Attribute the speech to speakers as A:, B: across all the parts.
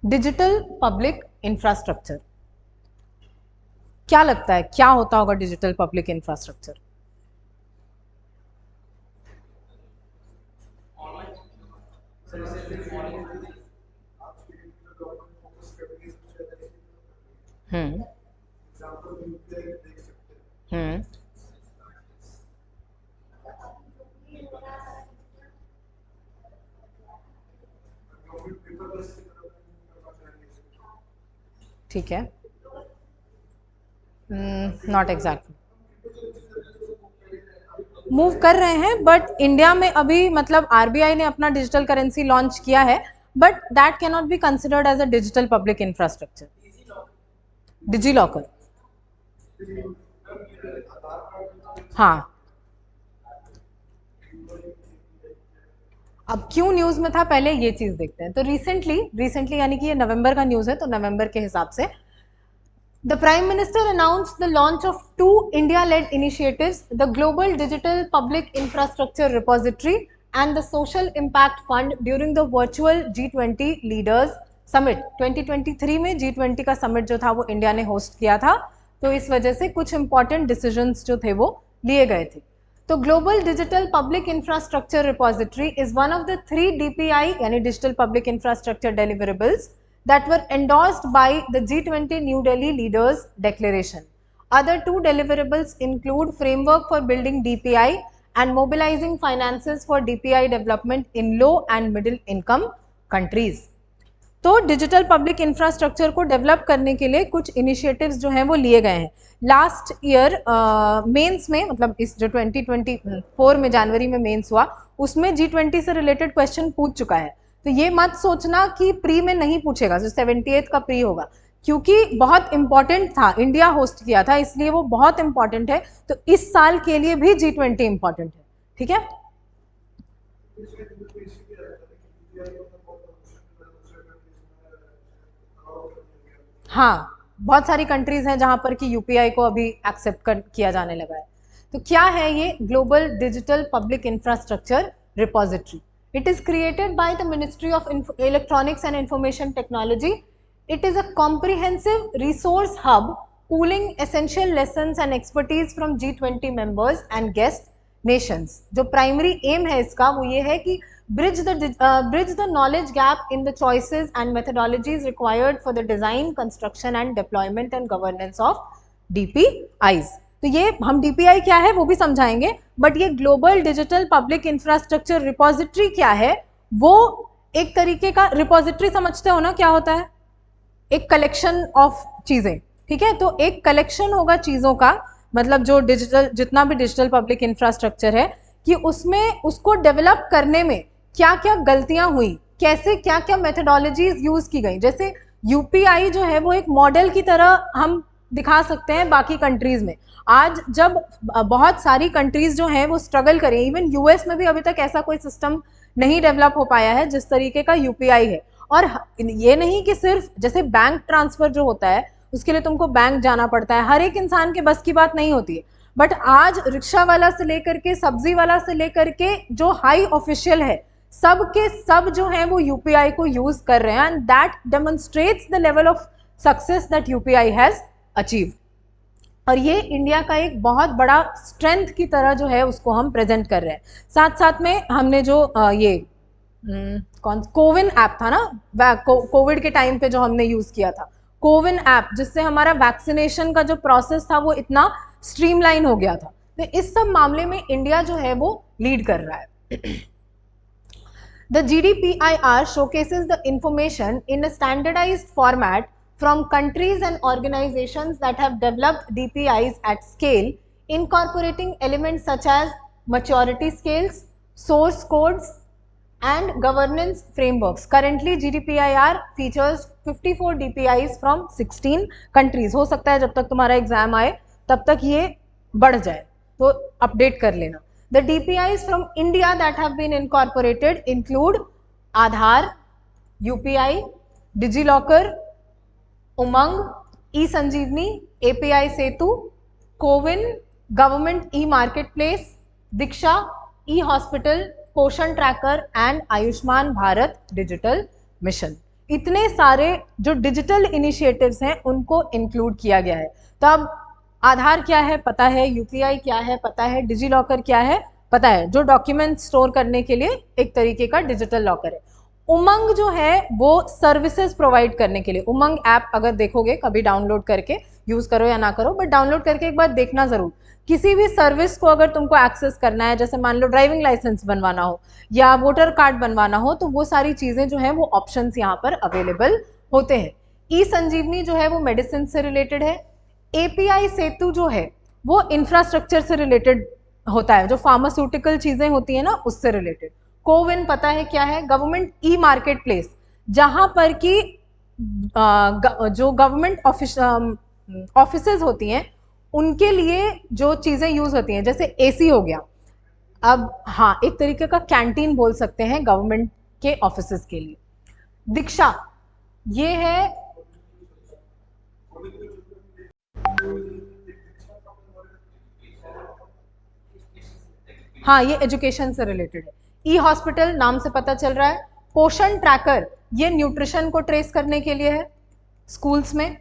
A: Digital public infrastructure, क्या लगता है क्या होता होगा डिजिटल पब्लिक इंफ्रास्ट्रक्चर? हम्म हम्म ठीक है, नॉट एग्जैक्टली मूव कर रहे हैं, बट इंडिया में अभी मतलब आरबीआई ने अपना डिजिटल करेंसी लॉन्च किया है, but that can not be considered as a digital public infrastructure. DigiLocker, हाँ। अब क्यों न्यूज में था, पहले ये चीज देखते हैं। तो रिसेंटली यानी कि ये नवंबर का न्यूज है, तो नवंबर के हिसाब से the Prime Minister announced the launch of two India-led initiatives, the Global Digital Public Infrastructure Repository and the Social Impact Fund during the virtual G20 Leaders Summit। 2023 में G20 का समिट जो था वो इंडिया ने होस्ट किया था, तो इस वजह से कुछ इंपॉर्टेंट डिसीजंस जो थे वो लिए गए थे। तो global digital public infrastructure repository is one of the 3 DPI यानी digital public infrastructure deliverables that were endorsed by the G20 New Delhi Leaders Declaration. Other two deliverables include framework for building DPI and mobilizing finances for DPI development in low and middle income countries. तो digital public infrastructure को develop करने के लिए कुछ initiatives जो हैं वो लिए गए हैं। लास्ट ईयर मेंस में, मतलब इस जो 2024 में जनवरी में मेंस हुआ, उसमें G20 से रिलेटेड क्वेश्चन पूछ चुका है। तो ये मत सोचना कि प्री में नहीं पूछेगा, जो 78th का प्री होगा, क्योंकि बहुत इंपॉर्टेंट था, इंडिया होस्ट किया था, इसलिए वो बहुत इंपॉर्टेंट है। तो इस साल के लिए भी G20 इंपॉर्टेंट है, ठीक है। हाँ, बहुत सारी कंट्रीज हैं जहां पर कि यूपीआई को अभी एक्सेप्ट किया जाने लगा है। तो क्या है ये global digital public infrastructure repository? It is created by the ministry of electronics and information technology. It is a comprehensive resource hub pooling essential lessons and expertise from G20 members and guest nations। जो primary aim है इसका वो ये है कि bridge the knowledge gap in the choices and methodologies required for the design, construction and deployment and governance of DPIs। तो ये हम DPI क्या है वो भी समझाएंगे, बट ये global digital public infrastructure repository क्या है, वो एक तरीके का रिपोजिटरी समझते हो ना क्या होता है, एक कलेक्शन ऑफ चीजें, ठीक है। तो एक कलेक्शन होगा चीजों का, मतलब जो डिजिटल जितना भी डिजिटल पब्लिक इंफ्रास्ट्रक्चर है, कि उसमें उसको डेवलप करने में क्या क्या गलतियां हुई, कैसे क्या क्या मेथोडोलॉजीज यूज की गई। जैसे यूपीआई जो है वो एक मॉडल की तरह हम दिखा सकते हैं बाकी कंट्रीज में। आज जब बहुत सारी कंट्रीज जो हैं वो स्ट्रगल करें, इवन यूएस में भी अभी तक ऐसा कोई सिस्टम नहीं डेवलप हो पाया है जिस तरीके का यूपीआई है। और ये नहीं कि सिर्फ जैसे बैंक ट्रांसफर जो होता है उसके लिए तुमको बैंक जाना पड़ता है, हर एक इंसान के बस की बात नहीं होती है, बट आज रिक्शा वाला से लेकर के सब्जी वाला से लेकर के जो हाई ऑफिशियल है, सब के सब जो है वो यूपीआई को यूज कर रहे हैं, and that demonstrates the level of success that UPI has achieve. और ये इंडिया का एक बहुत बड़ा स्ट्रेंथ की तरह जो है उसको हम प्रेजेंट कर रहे हैं। साथ साथ में हमने जो ये कौन कोविन ऐप था ना, कोविड के टाइम पे जो हमने यूज किया था कोविन ऐप, जिससे हमारा वैक्सीनेशन का जो प्रोसेस था वो इतना स्ट्रीमलाइन हो गया था। तो इस सब मामले में इंडिया जो है वो लीड कर रहा है। The GDPIR showcases the information in a standardized format from countries and organizations that have developed DPIs at scale, incorporating elements such as maturity scales, source codes, and governance frameworks. Currently, GDPIR features 54 DPIs from 16 countries. हो सकता है जब तक तुम्हारा exam आए तब तक ये बढ़ जाए, तो अपडेट कर लेना। The DPIs from India that have been incorporated include Aadhaar, UPI, DigiLocker, Umang, eSanjeevani, API Setu, Cowin, Government e-Marketplace, Diksha, e-Hospital, पोषण tracker and Ayushman Bharat digital mission. इतने सारे जो डिजिटल इनिशिएटिव्स हैं उनको इंक्लूड किया गया है। तो अब आधार क्या है पता है, यूपीआई क्या है पता है, डिजी लॉकर क्या है पता है, जो डॉक्यूमेंट स्टोर करने के लिए एक तरीके का डिजिटल लॉकर है। उमंग जो है वो सर्विसेज प्रोवाइड करने के लिए, उमंग ऐप अगर देखोगे कभी डाउनलोड करके, यूज करो या ना करो बट डाउनलोड करके एक बार देखना जरूर। किसी भी सर्विस को अगर तुमको एक्सेस करना है, जैसे मान लो ड्राइविंग लाइसेंस बनवाना हो या वोटर कार्ड बनवाना हो, तो वो सारी चीजें जो है वो ऑप्शंस यहाँ पर अवेलेबल होते हैं। ई संजीवनी जो है वो मेडिसिन से रिलेटेड है। एपीआई सेतु जो है वो इंफ्रास्ट्रक्चर से रिलेटेड होता है, जो फार्मास्यूटिकल चीजें होती है ना उससे रिलेटेड। कोविन पता है क्या है, गवर्नमेंट ई मार्केट प्लेस, जहां पर कि जो गवर्नमेंट ऑफिसेज होती हैं उनके लिए जो चीजें यूज होती हैं, जैसे एसी हो गया, अब हाँ एक तरीके का कैंटीन बोल सकते हैं गवर्नमेंट के ऑफिसेज के लिए। दीक्षा ये है, हाँ ये एजुकेशन से रिलेटेड है। ई हॉस्पिटल नाम से पता चल रहा है। पोषण ट्रैकर ये न्यूट्रिशन को ट्रेस करने के लिए है स्कूल्स में।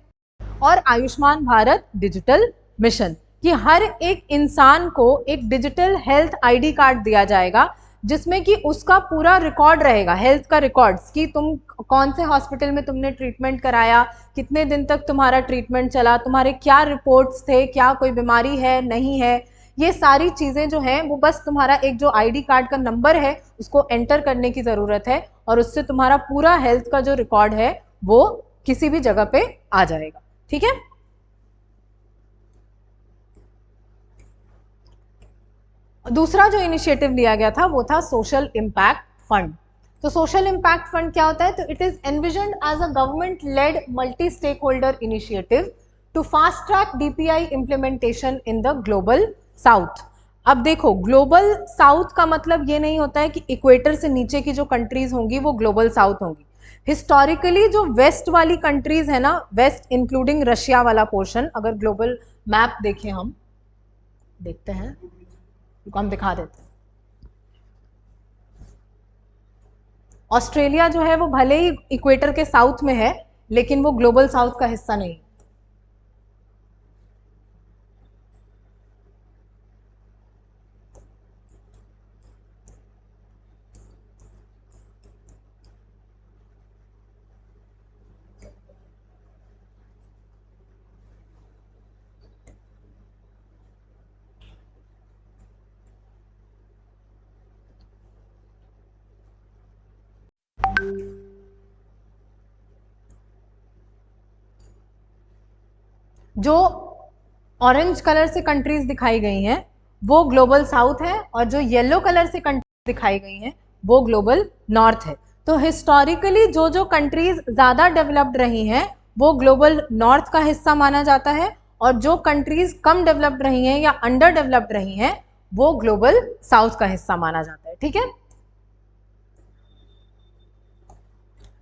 A: और आयुष्मान भारत डिजिटल मिशन, कि हर एक इंसान को एक डिजिटल हेल्थ आईडी कार्ड दिया जाएगा जिसमें कि उसका पूरा रिकॉर्ड रहेगा, हेल्थ का रिकॉर्ड्स, कि तुम कौन से हॉस्पिटल में तुमने ट्रीटमेंट कराया, कितने दिन तक तुम्हारा ट्रीटमेंट चला, तुम्हारे क्या रिपोर्ट्स थे, क्या कोई बीमारी है नहीं है, ये सारी चीजें जो हैं वो बस तुम्हारा एक जो आईडी कार्ड का नंबर है उसको एंटर करने की जरूरत है और उससे तुम्हारा पूरा हेल्थ का जो रिकॉर्ड है वो किसी भी जगह पे आ जाएगा। ठीक है, दूसरा जो इनिशिएटिव लिया गया था वो था सोशल इम्पैक्ट फंड। तो सोशल इम्पैक्ट फंड क्या होता है, तो it is envisioned as a government led multi stake holder initiative to fast track DPI implementation in the global south. अब देखो, ग्लोबल साउथ का मतलब ये नहीं होता है कि इक्वेटर से नीचे की जो कंट्रीज होंगी वो ग्लोबल साउथ होंगी। हिस्टोरिकली जो वेस्ट वाली कंट्रीज है ना, वेस्ट इंक्लूडिंग रशिया वाला पोर्शन, अगर ग्लोबल मैप देखें, हम देखते हैं, हम दिखा देते हैं। ऑस्ट्रेलिया जो है वो भले ही इक्वेटर के साउथ में है लेकिन वो ग्लोबल साउथ का हिस्सा नहीं। जो ऑरेंज कलर से कंट्रीज दिखाई गई हैं वो ग्लोबल साउथ है और जो येलो कलर से कंट्रीज दिखाई गई हैं वो ग्लोबल नॉर्थ है। तो हिस्टोरिकली जो जो कंट्रीज ज्यादा डेवलप्ड रही हैं वो ग्लोबल नॉर्थ का हिस्सा माना जाता है और जो कंट्रीज कम डेवलप्ड रही हैं या अंडर डेवलप्ड रही हैं वो ग्लोबल साउथ का हिस्सा माना जाता है। ठीक है,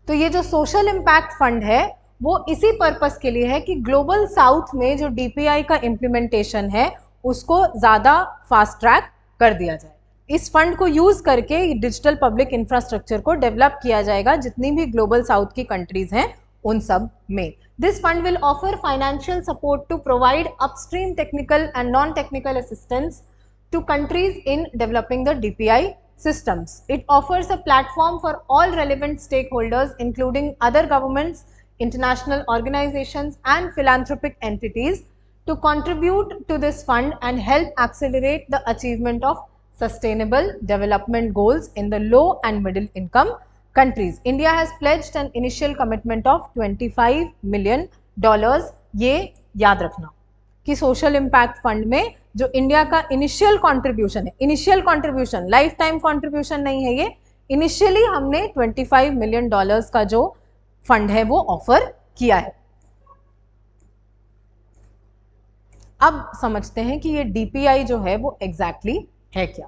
A: तो ये जो सोशल इम्पैक्ट फंड है वो इसी पर्पस के लिए है कि ग्लोबल साउथ में जो डीपीआई का इम्प्लीमेंटेशन है उसको ज़्यादा फास्ट ट्रैक कर दिया जाए। इस फंड को यूज करके डिजिटल पब्लिक इंफ्रास्ट्रक्चर को डेवलप किया जाएगा जितनी भी ग्लोबल साउथ की कंट्रीज हैं उन सब में। This fund will offer financial support to provide upstream technical and non technical assistance to countries in developing the DPI systems. It offers a platform for all relevant stakeholders, including other governments, international organizations, and philanthropic entities, to contribute to this fund and help accelerate the achievement of sustainable development goals in the low and middle income countries. India has pledged an initial commitment of $25 million. ये याद रखना कि social impact fund में जो India का initial contribution है, initial contribution, life time contribution नहीं है, ये इनिशियली हमने $25 मिलियन का जो फंड है वो ऑफर किया है। अब समझते हैं कि ये डीपीआई जो है वो एग्जैक्टली है क्या।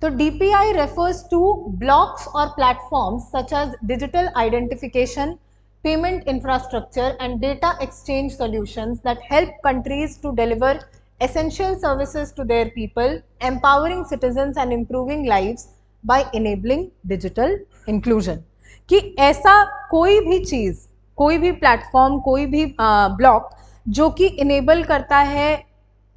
A: तो डीपीआई रेफर्स टू ब्लॉक्स और platforms such as digital identification, payment infrastructure and data exchange solutions that help countries to deliver essential services to their people, empowering citizens and improving lives by enabling digital inclusion. कि ऐसा कोई भी चीज, कोई भी platform, कोई भी block जो कि इनेबल करता है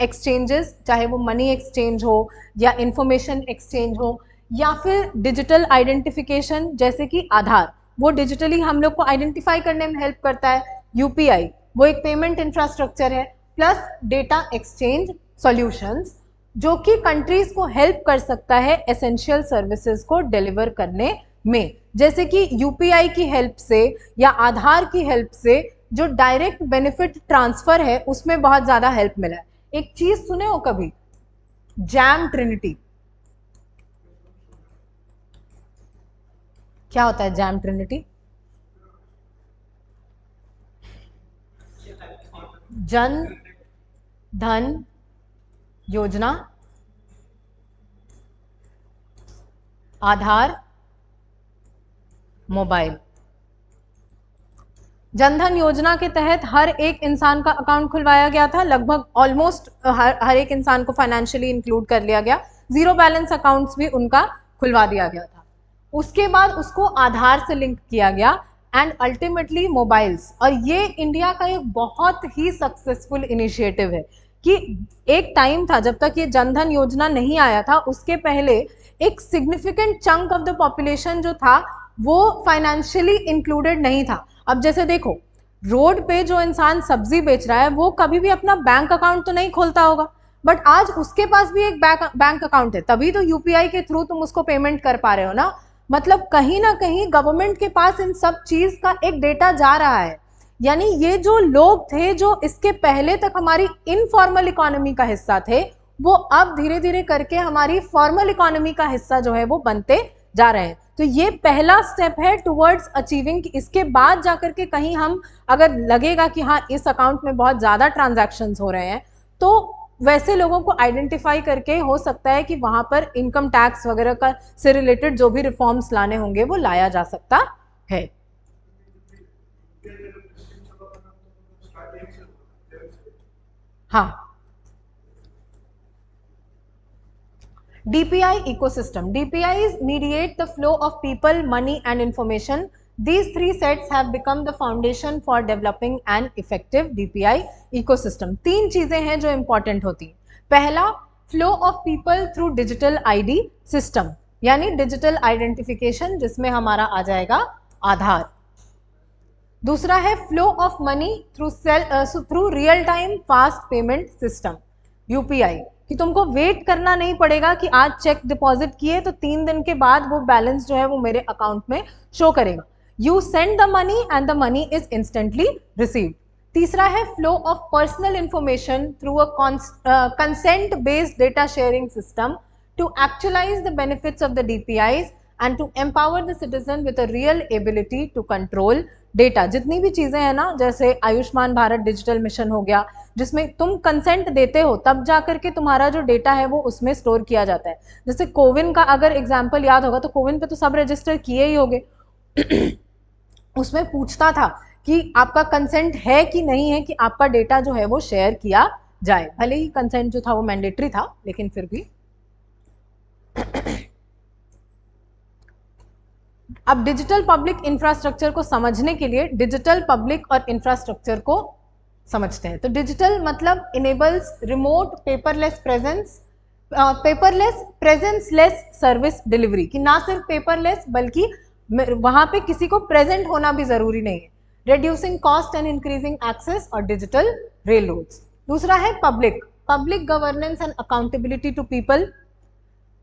A: एक्सचेंजेस, चाहे वो मनी एक्सचेंज हो या इंफॉर्मेशन एक्सचेंज हो या फिर डिजिटल आइडेंटिफिकेशन, जैसे कि आधार, वो डिजिटली हम लोग को आइडेंटिफाई करने में हेल्प करता है। यूपीआई वो एक पेमेंट इंफ्रास्ट्रक्चर है, प्लस डेटा एक्सचेंज सॉल्यूशंस जो कि कंट्रीज को हेल्प कर सकता है एसेंशियल सर्विसेज को डिलीवर करने में। जैसे कि यूपीआई की हेल्प से या आधार की हेल्प से जो डायरेक्ट बेनिफिट ट्रांसफर है उसमें बहुत ज्यादा हेल्प मिला है। एक चीज सुने हो कभी, जैम ट्रिनिटी? क्या होता है जैम ट्रिनिटी? जन धन योजना, आधार, मोबाइल। जनधन योजना के तहत हर एक इंसान का अकाउंट खुलवाया गया था, लगभग ऑलमोस्ट हर एक इंसान को फाइनेंशियली इंक्लूड कर लिया गया, जीरो बैलेंस अकाउंट्स भी उनका खुलवा दिया गया था। उसके बाद उसको आधार से लिंक किया गया एंड अल्टीमेटली मोबाइल्स। और ये इंडिया का एक बहुत ही सक्सेसफुल इनिशिएटिव है कि एक टाइम था जब तक ये जनधन योजना नहीं आया था, उसके पहले एक significant chunk of the population जो था वो फाइनेंशियली इंक्लूडेड नहीं था। अब जैसे देखो, रोड पे जो इंसान सब्जी बेच रहा है वो कभी भी अपना बैंक अकाउंट तो नहीं खोलता होगा, बट आज उसके पास भी एक बैंक अकाउंट है, तभी तो यूपीआई के थ्रू तुम उसको पेमेंट कर पा रहे हो ना। मतलब कहीं ना कहीं गवर्नमेंट के पास इन सब चीज का एक डेटा जा रहा है। यानी ये जो लोग थे जो इसके पहले तक हमारी इनफॉर्मल इकोनॉमी का हिस्सा थे, वो अब धीरे धीरे करके हमारी फॉर्मल इकोनॉमी का हिस्सा जो है वो बनते जा रहे हैं। तो ये पहला स्टेप है टुवर्ड्स अचीविंग। इसके बाद जाकर के कहीं हम अगर लगेगा कि हाँ इस अकाउंट में बहुत ज्यादा ट्रांजैक्शंस हो रहे हैं, तो वैसे लोगों को आइडेंटिफाई करके हो सकता है कि वहां पर इनकम टैक्स वगैरह का से रिलेटेड जो भी रिफॉर्म्स लाने होंगे वो लाया जा सकता है। हाँ, DPI ecosystem. DPIs mediate the flow of people, money and information. These three sets have become the foundation for developing an effective DPI ecosystem. तीन चीजें हैं जो इंपॉर्टेंट होती हैं। पहला, flow of people through digital ID system, यानी digital identification जिसमें हमारा आ जाएगा आधार। दूसरा है flow of money through real time fast payment system, UPI, कि तुमको वेट करना नहीं पड़ेगा कि आज चेक डिपॉजिट किए तो 3 दिन के बाद वो बैलेंस जो है वो मेरे अकाउंट में शो करेगा। You send the money and the money is instantly received. तीसरा है flow of personal information through a consent based data sharing system to actualize the benefits of the DPIs and to empower the citizen with a real ability to control data। जितनी भी चीजें हैं ना, जैसे Ayushman Bharat digital mission हो गया, जिसमें तुम कंसेंट देते हो तब जाकर के तुम्हारा जो डेटा है वो उसमें स्टोर किया जाता है। जैसे कोविन का अगर एग्जाम्पल याद होगा तो कोविन पे तो सब रजिस्टर किए ही होंगे उसमें पूछता था कि आपका कंसेंट है कि नहीं है कि आपका डेटा जो है वो शेयर किया जाए। भले ही कंसेंट जो था वो मैंडेटरी था, लेकिन फिर भी। अब डिजिटल पब्लिक इंफ्रास्ट्रक्चर को समझने के लिए डिजिटल पब्लिक और इंफ्रास्ट्रक्चर को समझते हैं। तो डिजिटल मतलब enables remote paperless presence, presenceless service delivery, कि ना सिर्फ पेपरलेस बल्कि वहां पे किसी को प्रेजेंट होना भी जरूरी नहीं है। Reducing cost and increasing access और डिजिटल रेल रोड्स। दूसरा है public, public governance and accountability to people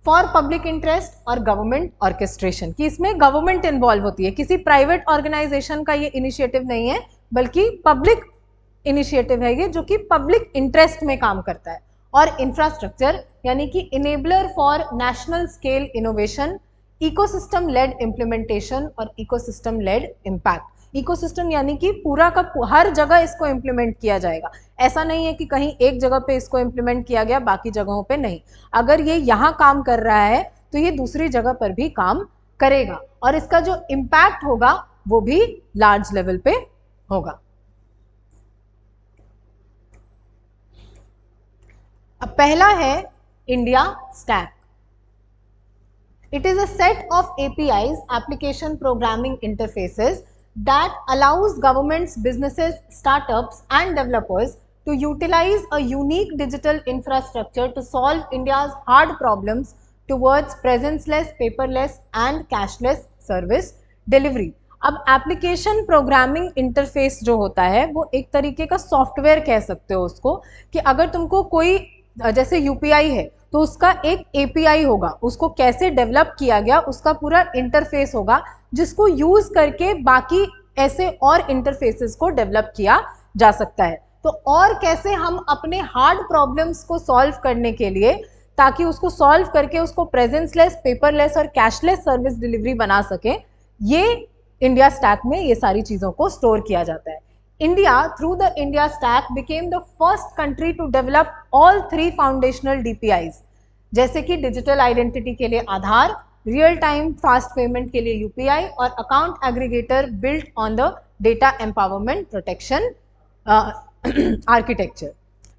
A: for public interest और गवर्नमेंट ऑर्केस्ट्रेशन, कि इसमें गवर्नमेंट इन्वॉल्व होती है, किसी प्राइवेट ऑर्गेनाइजेशन का ये इनिशिएटिव नहीं है बल्कि पब्लिक इनिशिएटिव है ये, जो कि पब्लिक इंटरेस्ट में काम करता है। और इंफ्रास्ट्रक्चर यानी कि enabler for national scale innovation, ecosystem led implementation और इकोसिस्टम लेड इम्पैक्ट। इकोसिस्टम यानी कि पूरा का हर जगह इसको इम्प्लीमेंट किया जाएगा। ऐसा नहीं है कि कहीं एक जगह पे इसको इम्प्लीमेंट किया गया बाकी जगहों पे नहीं। अगर ये यहाँ काम कर रहा है तो ये दूसरी जगह पर भी काम करेगा और इसका जो इम्पैक्ट होगा वो भी लार्ज लेवल पे होगा। अब पहला है India stack. It is a set of APIs, application programming interfaces, that allows governments, businesses, startups and developers to utilize a unique digital infrastructure to solve India's hard problems towards presence-less, paperless and cashless service delivery. अब application programming interface जो होता है वो एक तरीके का software कह सकते हो उसको, कि अगर तुमको कोई जैसे यूपीआई है तो उसका एक एपीआई होगा, उसको कैसे डेवलप किया गया उसका पूरा इंटरफेस होगा जिसको यूज करके बाकी ऐसे और इंटरफेसेस को डेवलप किया जा सकता है। तो और कैसे हम अपने हार्ड प्रॉब्लम्स को सॉल्व करने के लिए, ताकि उसको सॉल्व करके उसको प्रेजेंसलेस, पेपरलेस और कैशलेस सर्विस डिलीवरी बना सके, ये इंडिया स्टैक में ये सारी चीजों को स्टोर किया जाता है। India, through the India Stack, became the first country to develop all 3 foundational DPIs, जैसे कि डिजिटल आइडेंटिटी के लिए आधार, रियल टाइम फास्ट पेमेंट के लिए यूपीआई और account aggregator built on the data empowerment protection architecture.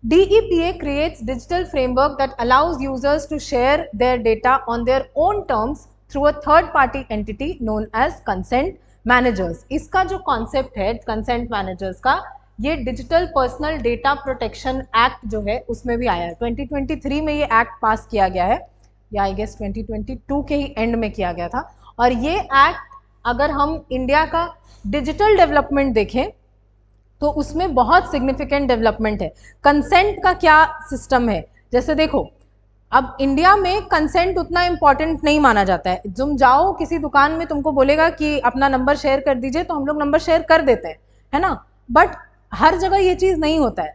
A: DEPA creates digital framework that allows users to share their data on their own terms through a third party entity known as consent managers. इसका जो concept है consent managers का, ये digital personal data protection act जो है उसमें भी आया है. 2023 में ये एक्ट पास किया गया है, या आई गेस 2022 के ही एंड में किया गया था. और ये एक्ट अगर हम इंडिया का डिजिटल डेवलपमेंट देखें तो उसमें बहुत सिग्निफिकेंट डेवलपमेंट है. कंसेंट का क्या सिस्टम है, जैसे देखो अब इंडिया में कंसेंट उतना इंपॉर्टेंट नहीं माना जाता है. तुम जाओ किसी दुकान में, तुमको बोलेगा कि अपना नंबर शेयर कर दीजिए, तो हम लोग नंबर शेयर कर देते हैं, है ना. बट हर जगह ये चीज़ नहीं होता है.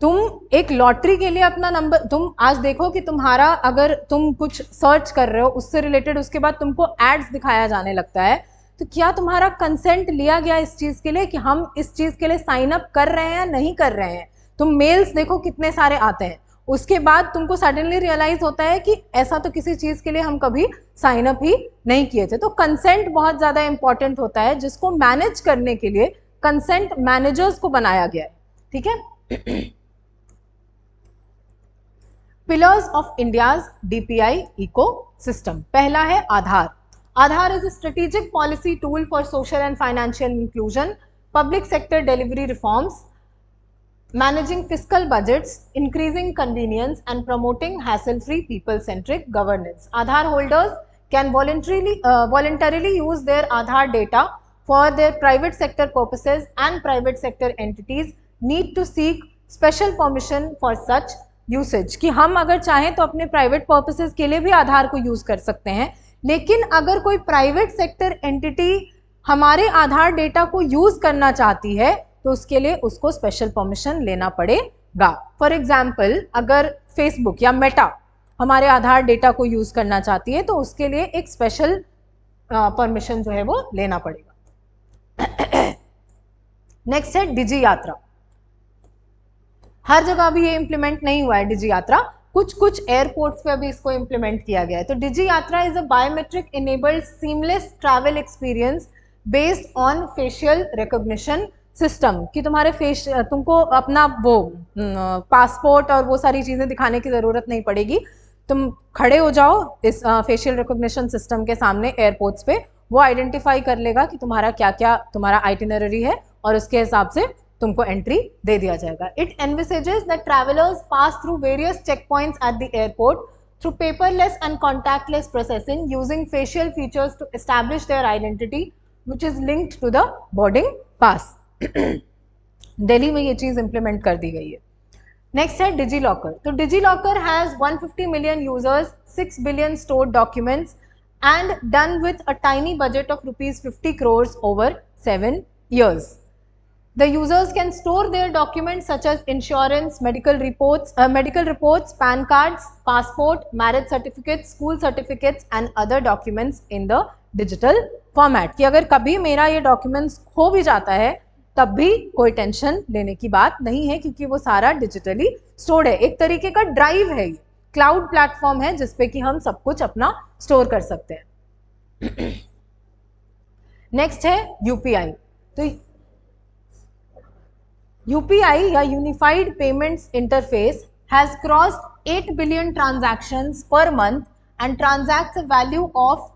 A: तुम एक लॉटरी के लिए अपना नंबर, तुम आज देखो कि तुम्हारा अगर तुम कुछ सर्च कर रहे हो उससे रिलेटेड, उसके बाद तुमको एड्स दिखाया जाने लगता है, तो क्या तुम्हारा कंसेंट लिया गया इस चीज़ के लिए कि हम इस चीज़ के लिए साइन अप कर रहे हैं या नहीं कर रहे हैं. तुम मेल्स देखो कितने सारे आते हैं, उसके बाद तुमको सडनली रियलाइज होता है कि ऐसा तो किसी चीज़ के लिए हम कभी साइन अप ही नहीं किए थे. तो कंसेंट बहुत ज़्यादा इंपॉर्टेंट होता है, जिसको मैनेज करने के लिए कंसेंट मैनेजर्स को बनाया गया है. ठीक है. Pillars of India's DPI ecosystem. पहला है Aadhaar. Aadhaar is a strategic policy tool for social and financial inclusion, public sector delivery reforms, managing fiscal budgets, increasing convenience and promoting hassle-free people-centric governance. Aadhaar holders can voluntarily use their Aadhaar data for their private sector purposes, and private sector entities need to seek special permission for such usage. कि हम अगर चाहें तो अपने private purposes के लिए भी आधार को यूज कर सकते हैं, लेकिन अगर कोई private sector entity हमारे आधार डेटा को यूज करना चाहती है तो उसके लिए उसको स्पेशल परमिशन लेना पड़ेगा. फॉर एग्जाम्पल, अगर फेसबुक या मेटा हमारे आधार डेटा को यूज करना चाहती है तो उसके लिए एक स्पेशल परमिशन जो है वो लेना पड़ेगा. नेक्स्ट है डिजी यात्रा. हर जगह भी ये इंप्लीमेंट नहीं हुआ है डिजी यात्रा, कुछ एयरपोर्ट्स पे अभी इसको इंप्लीमेंट किया गया है. तो डिजी यात्रा is a biometric enabled seamless travel experience based on facial recognition system, कि तुम्हारे तुमको अपना वो पासपोर्ट और वो सारी चीज़ें दिखाने की ज़रूरत नहीं पड़ेगी. तुम खड़े हो जाओ इस फेशियल रिकॉग्निशन सिस्टम के सामने एयरपोर्ट्स पे, वो आइडेंटिफाई कर लेगा कि तुम्हारा क्या क्या तुम्हारा आइटिनरी है और उसके हिसाब से तुमको एंट्री दे दिया जाएगा. It envisages that travellers pass through various check points at the airport through paperless and contactless processing using facial features to establish their identity which is linked to the boarding pass. Delhi में ये चीज implement कर दी गई है. Next है DigiLocker. तो DigiLocker has 150 million users, 6 billion stored documents and done with a tiny budget of ₹50 crores over 7 years. The users can store their documents such as insurance, medical reports, PAN cards, passport, marriage certificates, school certificates and other documents in the digital format. कि अगर कभी मेरा ये documents खो भी जाता है तब भी कोई टेंशन लेने की बात नहीं है, क्योंकि वो सारा डिजिटली स्टोर्ड है. एक तरीके का ड्राइव है, ये क्लाउड प्लेटफॉर्म है जिसपे कि हम सब कुछ अपना स्टोर कर सकते हैं. नेक्स्ट है यूपीआई. तो यूपीआई या unified payments interface has crossed 8 billion transactions per month and transacts a value of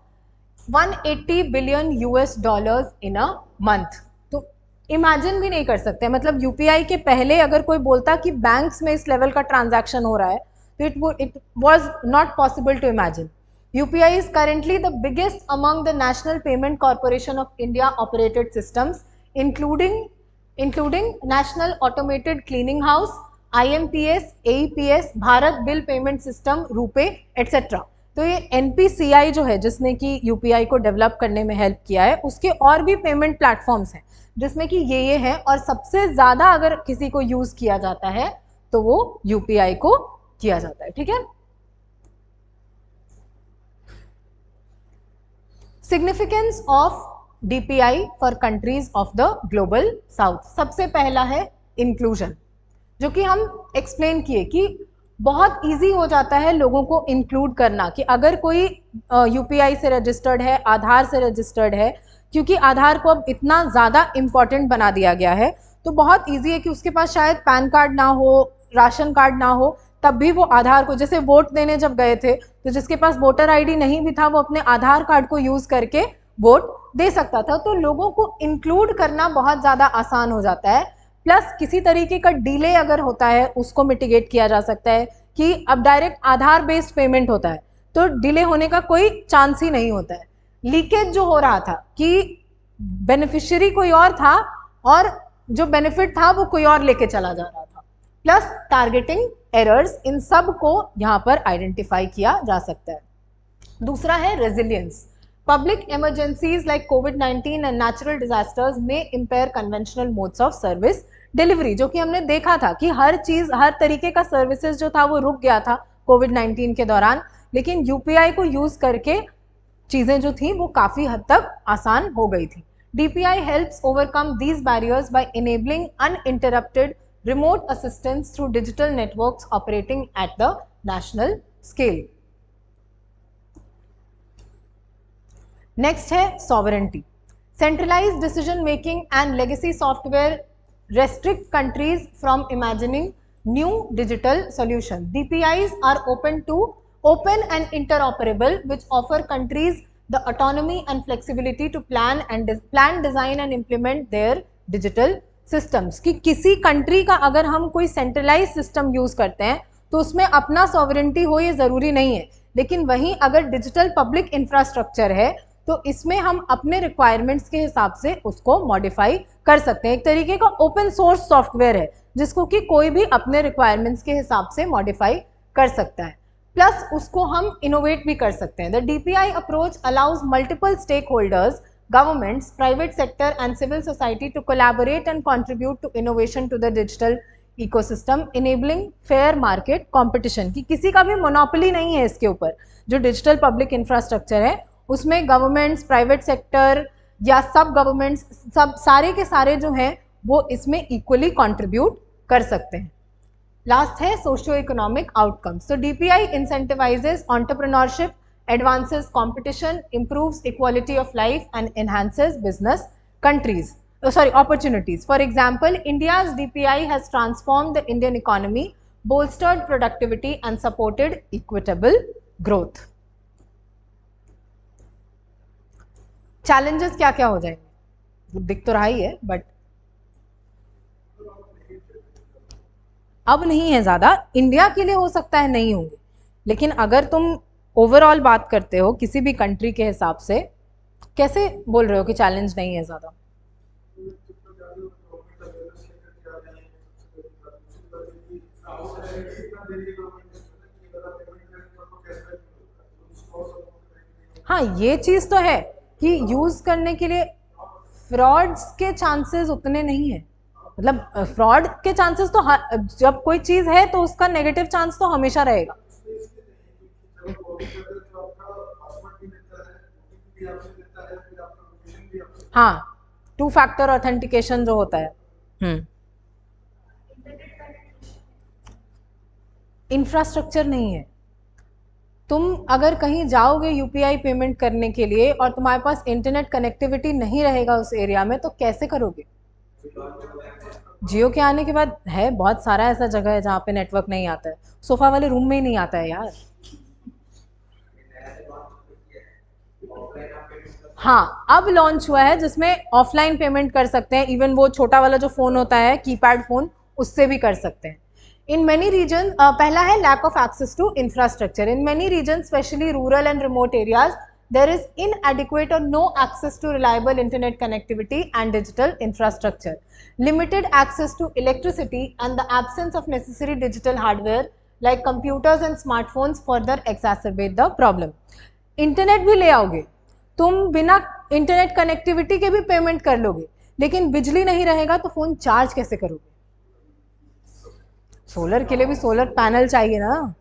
A: 180 billion US dollars in a month. तो इमेजिन भी नहीं कर सकते, मतलब यूपीआई के पहले अगर कोई बोलता कि बैंक्स में इस लेवल का ट्रांजैक्शन हो रहा है तो it was not possible to imagine. UPI is currently the biggest among the National Payment Corporation of India operated systems, including National Automated Cleaning House, IMPS, AEPS, Bharat bill payment system, RuPay etc. तो ये NPCI जो है जिसने कि UPI को develop करने में help किया है, उसके और भी पेमेंट प्लेटफॉर्म्स हैं जिसमें कि ये है, और सबसे ज़्यादा अगर किसी को यूज़ किया जाता है तो वो UPI को किया जाता है। ठीक है। Significance of DPI for countries of the global south. सबसे पहला है इंक्लूजन, जो कि हम एक्सप्लेन किए कि बहुत इजी हो जाता है लोगों को इंक्लूड करना, कि अगर कोई UPI से रजिस्टर्ड है, आधार से रजिस्टर्ड है, क्योंकि आधार को अब इतना ज़्यादा इम्पॉर्टेंट बना दिया गया है, तो बहुत ईजी है कि उसके पास शायद पैन कार्ड ना हो, राशन कार्ड ना हो, तब भी वो आधार को, जैसे वोट देने जब गए थे तो जिसके पास वोटर ID नहीं भी था वो अपने आधार कार्ड को यूज़ करके वोट दे सकता था। तो लोगों को इंक्लूड करना बहुत ज़्यादा आसान हो जाता है। प्लस किसी तरीके का डिले अगर होता है उसको मिटिगेट किया जा सकता है, कि अब डायरेक्ट आधार बेस्ड पेमेंट होता है तो डिले होने का कोई चांस ही नहीं होता है। लीकेज जो हो रहा था कि बेनिफिशियरी कोई और था और जो बेनिफिट था वो कोई और लेके चला जा रहा था, प्लस टारगेटिंग एरर्स, इन सब को यहाँ पर आइडेंटिफाई किया जा सकता है। दूसरा है resilience. Public emergencies like COVID-19 and natural disasters में impair conventional modes of service delivery, जो कि हमने देखा था कि हर चीज, हर तरीके का सर्विसेज जो था वो रुक गया था COVID-19 के दौरान, लेकिन UPI को यूज करके चीजें जो थी वो काफी हद तक आसान हो गई थी। DPI helps overcome these barriers by enabling uninterrupted remote assistance through digital networks operating at the national scale. Next है sovereignty. Centralized decision making and legacy software restrict countries from imagining new digital solutions. DPIs are open and interoperable, which offer countries the autonomy and flexibility to plan, design and implement their digital systems. कि किसी country का अगर हम कोई centralise system use करते हैं तो उसमें अपना सॉवरेंटी हो ये जरूरी नहीं है, लेकिन वहीं अगर डिजिटल पब्लिक इंफ्रास्ट्रक्चर है तो इसमें हम अपने रिक्वायरमेंट्स के हिसाब से उसको मॉडिफाई कर सकते हैं। एक तरीके का ओपन सोर्स सॉफ्टवेयर है जिसको कि कोई भी अपने रिक्वायरमेंट्स के हिसाब से मॉडिफाई कर सकता है, प्लस उसको हम इनोवेट भी कर सकते हैं। The DPI approach allows multiple stake holders, governments, private sector and civil society to collaborate and contribute to innovation to the digital ecosystem, enabling fair market competition। कि किसी का भी मोनोपोली नहीं है इसके ऊपर। जो डिजिटल पब्लिक इंफ्रास्ट्रक्चर है उसमें गवर्नमेंट्स, प्राइवेट सेक्टर या सब गवर्नमेंट्स, सब सारे के सारे जो हैं वो इसमें इक्वली कंट्रीब्यूट कर सकते हैं। लास्ट है सोशियो इकोनॉमिक आउटकम्स। तो DPI incentivizes entrepreneurship, advances competition, improves equality of life and enhances business opportunities. For example, India's DPI has transformed the Indian economy, bolstered productivity and supported equitable growth. Challenges क्या क्या हो जाएंगे, दिख तो रहा ही है, but अब नहीं है ज़्यादा। इंडिया के लिए हो सकता है नहीं होंगे, लेकिन अगर तुम ओवरऑल बात करते हो किसी भी कंट्री के हिसाब से, कैसे बोल रहे हो कि चैलेंज नहीं है ज़्यादा? हाँ, ये चीज़ तो है कि यूज़ करने के लिए फ्रॉड्स के चांसेस उतने नहीं है। मतलब फ्रॉड के चांसेस तो जब कोई चीज है तो उसका नेगेटिव चांस तो हमेशा रहेगा। हाँ, 2 फैक्टर ऑथेंटिकेशन जो होता है। इंफ्रास्ट्रक्चर नहीं है। तुम अगर कहीं जाओगे UPI पेमेंट करने के लिए और तुम्हारे पास इंटरनेट कनेक्टिविटी नहीं रहेगा उस एरिया में, तो कैसे करोगे? जियो के आने के बाद है बहुत सारा ऐसा जगह है जहाँ पे नेटवर्क नहीं आता है। सोफा वाले रूम में ही नहीं आता है यार। हाँ, अब लॉन्च हुआ है जिसमें ऑफलाइन पेमेंट कर सकते हैं, इवन वो छोटा वाला जो फोन होता है कीपैड फोन, उससे भी कर सकते हैं। इन मेनी रीजन, पहला है lack of access to infrastructure. In many region, specially rural and remote areas, there is inadequate or no access to reliable internet connectivity and digital infrastructure. Limited access to electricity and the absence of necessary digital hardware like computers and smartphones further exacerbate the problem. Internet भी ले आओगे तुम, बिना internet connectivity के भी payment कर लोगे, लेकिन बिजली नहीं रहेगा तो फोन चार्ज कैसे करोगे? सोलर के लिए भी सोलर पैनल चाहिए ना।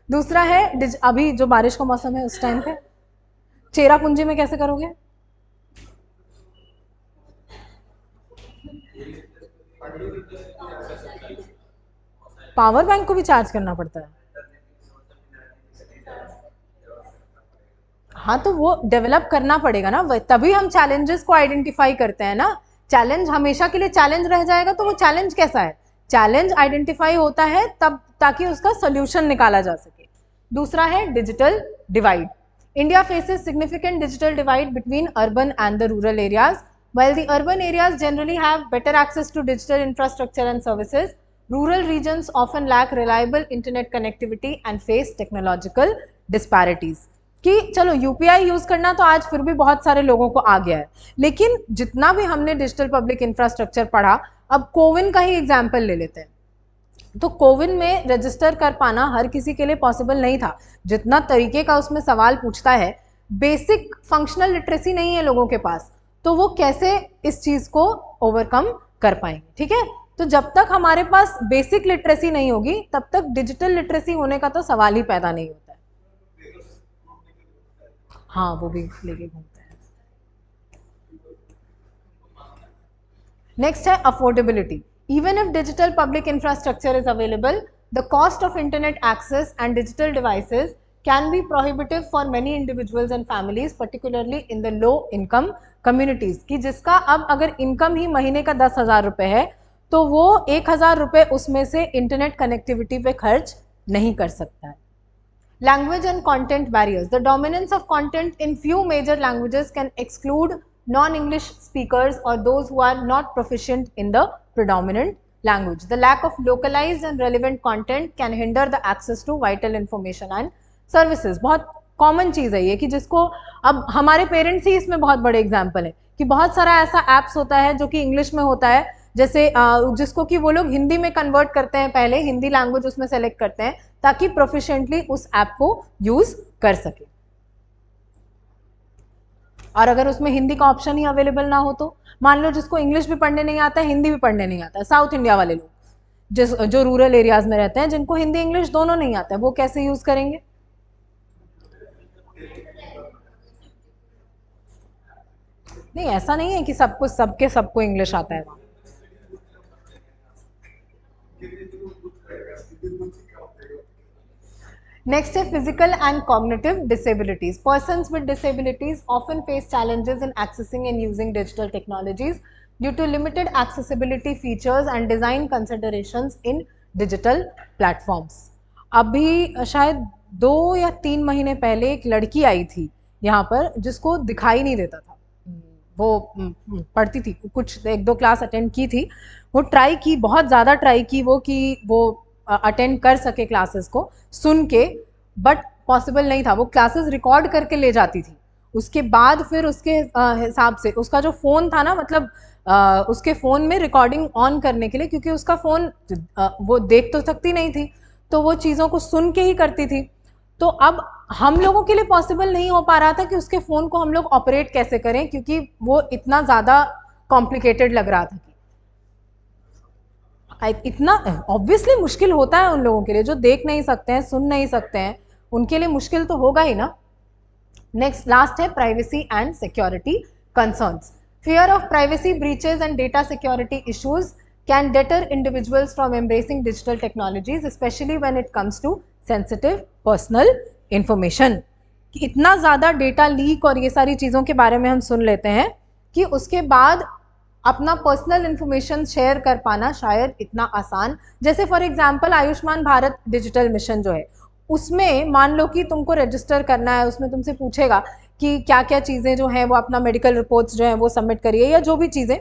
A: दूसरा है अभी जो बारिश का मौसम है उस टाइम पे चेरापूंजी में कैसे करोगे? पावर बैंक को भी चार्ज करना पड़ता है। हाँ, तो वो डेवलप करना पड़ेगा ना, तभी हम चैलेंजेस को आइडेंटिफाई करते हैं ना। चैलेंज हमेशा के लिए चैलेंज रह जाएगा तो वो चैलेंज कैसा है? चैलेंज आइडेंटिफाई होता है तब, ताकि उसका सोल्यूशन निकाला जा सके। दूसरा है digital divide. India faces significant digital divide between urban and the rural areas. While the urban areas generally have better access to digital infrastructure and services, rural regions often lack reliable internet connectivity and face technological disparities. कि चलो UPI use करना तो आज फिर भी बहुत सारे लोगों को आ गया है, लेकिन जितना भी हमने डिजिटल पब्लिक इंफ्रास्ट्रक्चर पढ़ा, अब कोविन का ही एग्जाम्पल ले लेते हैं। तो कोविन में रजिस्टर कर पाना हर किसी के लिए पॉसिबल नहीं था। जितना तरीके का उसमें सवाल पूछता है, बेसिक फंक्शनल लिटरेसी नहीं है लोगों के पास, तो वो कैसे इस चीज को ओवरकम कर पाएंगे? ठीक है, तो जब तक हमारे पास बेसिक लिटरेसी नहीं होगी तब तक डिजिटल लिटरेसी होने का तो सवाल ही पैदा नहीं होता है। हाँ, वो भी लेके घूमते हैं। नेक्स्ट है affordability. Even if digital public infrastructure is available, the cost of internet access and digital devices can be prohibitive for many individuals and families, particularly in the low income communities. कि जिसका अब अगर income ही महीने का 10,000 रुपये है तो वो 1,000 रुपये उसमें से इंटरनेट कनेक्टिविटी पे खर्च नहीं कर सकता है। Language and content barriers. The dominance of content in few major languages can exclude non-English speakers or those who are not proficient in the predominant language. The lack of localized and relevant content can hinder the access to vital information and services. बहुत common चीज़ है ये, कि जिसको अब हमारे parents ही इसमें बहुत बड़े एग्जाम्पल है कि बहुत सारा ऐसा ऐप्स होता है जो कि इंग्लिश में होता है, जैसे जिसको कि वो लोग हिंदी में कन्वर्ट करते हैं, पहले हिंदी लैंग्वेज उसमें सेलेक्ट करते हैं ताकि प्रोफिशिएंटली उस ऐप को यूज कर सके। और अगर उसमें हिंदी का ऑप्शन ही अवेलेबल ना हो तो मान लो जिसको इंग्लिश भी पढ़ने नहीं आता है, हिंदी भी पढ़ने नहीं आता है, साउथ इंडिया वाले लोग जो रूरल एरियाज में रहते हैं, जिनको हिंदी इंग्लिश दोनों नहीं आता है, वो कैसे यूज करेंगे? नहीं, ऐसा नहीं है कि सबको सबको इंग्लिश आता है वहां। Next है physical and cognitive disabilities. Persons with disabilities often face challenges in accessing and using digital technologies due to limited accessibility features and design considerations in digital platforms. अभी शायद 2 या 3 महीने पहले एक लड़की आई थी यहाँ पर जिसको दिखाई नहीं देता था। वो पढ़ती थी, कुछ 1-2 क्लास अटेंड की थी, वो ट्राई की, बहुत ज़्यादा ट्राई की वो, कि वो अटेंड कर सके क्लासेस को सुन के, बट पॉसिबल नहीं था। वो क्लासेस रिकॉर्ड करके ले जाती थी, उसके बाद फिर उसके हिसाब से उसका जो फ़ोन था ना, मतलब उसके फ़ोन में रिकॉर्डिंग ऑन करने के लिए, क्योंकि उसका फ़ोन वो देख तो सकती नहीं थी, तो वो चीज़ों को सुन के ही करती थी। तो अब हम लोगों के लिए पॉसिबल नहीं हो पा रहा था कि उसके फ़ोन को हम लोग ऑपरेट कैसे करें, क्योंकि वो इतना ज़्यादा कॉम्प्लिकेटेड लग रहा था। इतना ऑब्वियसली मुश्किल होता है उन लोगों के लिए जो देख नहीं सकते हैं, सुन नहीं सकते हैं, उनके लिए मुश्किल तो होगा ही ना। नेक्स्ट, लास्ट है privacy and security concerns. Fear of privacy breaches and data security issues can deter individuals from embracing digital technologies, especially when it comes to sensitive personal information. कि इतना ज़्यादा डेटा लीक और ये सारी चीज़ों के बारे में हम सुन लेते हैं कि उसके बाद अपना पर्सनल इंफॉर्मेशन शेयर कर पाना शायद इतना आसान, जैसे for example Ayushman Bharat digital mission जो है, उसमें मान लो कि तुमको रजिस्टर करना है, उसमें तुमसे पूछेगा कि क्या क्या चीज़ें जो हैं वो अपना मेडिकल रिपोर्ट्स जो हैं वो सबमिट करिए या जो भी चीज़ें,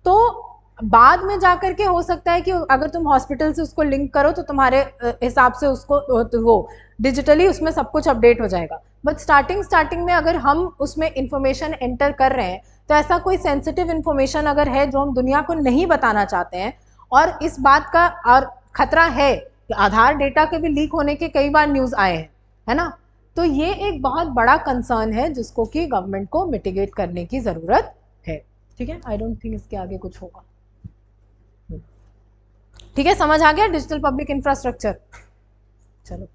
A: तो बाद में जाकर के हो सकता है कि अगर तुम हॉस्पिटल से उसको लिंक करो तो तुम्हारे हिसाब से उसको वो डिजिटली उसमें सब कुछ अपडेट हो जाएगा। बट स्टार्टिंग में अगर हम उसमें इंफॉर्मेशन एंटर कर रहे हैं, तो ऐसा कोई सेंसिटिव इंफॉर्मेशन अगर है जो हम दुनिया को नहीं बताना चाहते हैं, और इस बात का और खतरा है कि आधार डेटा के भी लीक होने के कई बार न्यूज़ आए हैं, है ना, तो ये एक बहुत बड़ा कंसर्न है जिसको कि गवर्नमेंट को मिटिगेट करने की ज़रूरत है। ठीक है, आई डोंट थिंक इसके आगे कुछ होगा। ठीक है, समझ आ गया डिजिटल पब्लिक इंफ्रास्ट्रक्चर? चलो।